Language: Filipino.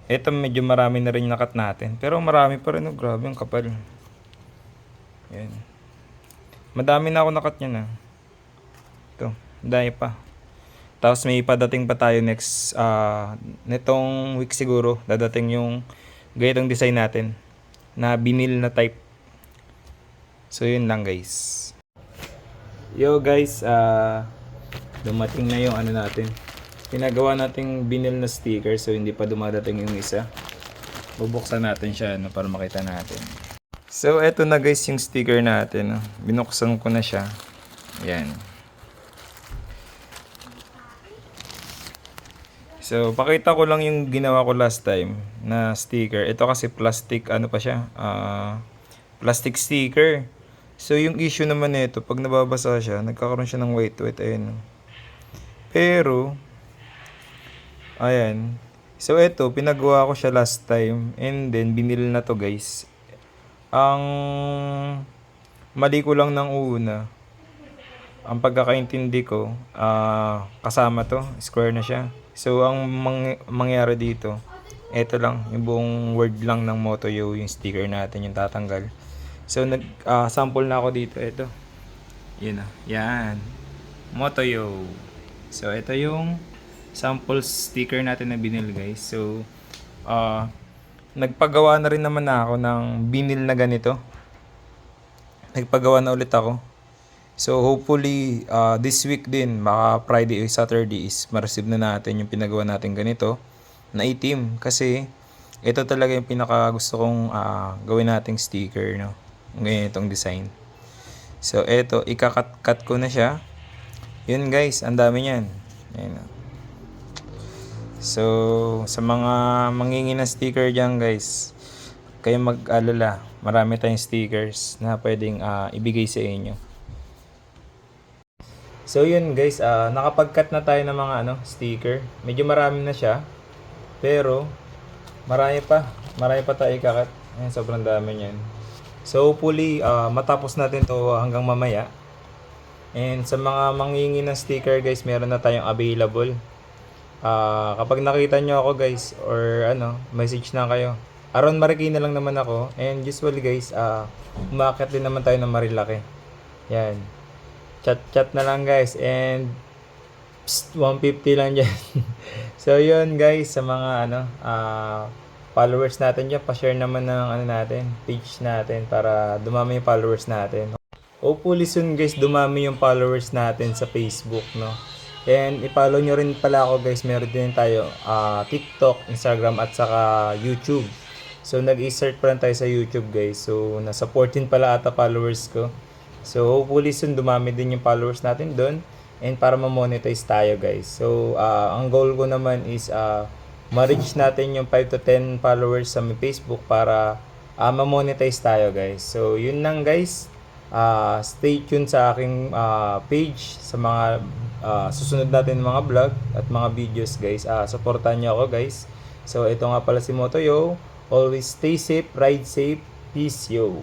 Ito medyo marami na rin nakat natin. Pero marami pa rin. Oh, grabe ang kapal. Yan. Madami na ako nakat niyan ah. Ito, dahil pa. Tapos may padating pa tayo next, netong week siguro, dadating yung ganitong design natin na vinyl na type. So yun lang guys. Yo guys, dumating na yung ano natin. Pinagawa nating vinyl na sticker, so hindi pa dumadating yung isa. Bubuksan natin siya para makita natin. So eto na guys yung sticker natin. Binuksan ko na siya. Yan. So, pakita ko lang yung ginawa ko last time na sticker. Ito kasi plastic, ano pa siya? Plastic sticker. So, yung issue naman nito, pag nababasa siya, nagkakaroon siya ng white. Ayan. Pero, ayan. So, ito, pinagawa ko siya last time. And then, binil na to guys. Ang mali ko lang ng una, ang pagkakaintindi ko, kasama to, square na siya. So, ang mangyari dito, ito lang, yung buong word lang ng Motoyo, yung sticker natin, yung tatanggal. So, sample na ako dito, ito. Yun na, yan. Motoyo. So, ito yung sample sticker natin na vinyl, guys. So, nagpagawa na rin naman ako ng vinyl na ganito. Nagpagawa na ulit ako. So hopefully this week din, baka Friday or Saturday is ma-receive na natin yung pinagawa natin ganito na itim. Kasi ito talaga yung pinaka gusto kong gawin nating sticker, no? Ganitong design. So ito, ika-cut ko na siya. Yun guys, ang dami niyan. Ayan. So sa mga manghingi ng sticker dyan guys, kayo mag-alala. Marami tayong stickers na pwedeng ibigay sa inyo. So yun guys, nakapag-cut na tayo ng mga sticker. Medyo marami na siya. Pero marami pa tayo ikakat. Ayan, sobrang dami niyan. So hopefully matapos natin to hanggang mamaya. And sa mga manghingi ng sticker guys, meron na tayong available. Kapag nakita nyo ako guys, or message na kayo. Around Marikina lang naman ako. And usually guys, umaakit din naman tayo ng Marilaki. Yan. Chat na lang guys, and 150 lang dyan. So yun guys, sa mga followers natin dyan, pa-share naman ng natin, page natin, para dumami yung followers natin. Hopefully soon guys, dumami yung followers natin sa Facebook, no? And i-follow nyo rin pala ako guys, meron din tayo TikTok, Instagram, at saka YouTube. So nag-i-search pa lang tayo sa YouTube guys. So nasa 14 pala ata followers ko. So hopefully soon dumami din yung followers natin doon, and para ma-monetize tayo guys. So ang goal ko naman is ma-reach natin yung 5 to 10 followers sa Facebook para ma-monetize tayo guys. So yun lang guys. Stay tuned sa aking page sa mga susunod natin mga vlog at mga videos guys. Supportan niyo ako guys. So ito nga pala si Motoyo. Always stay safe, ride safe, peace yo.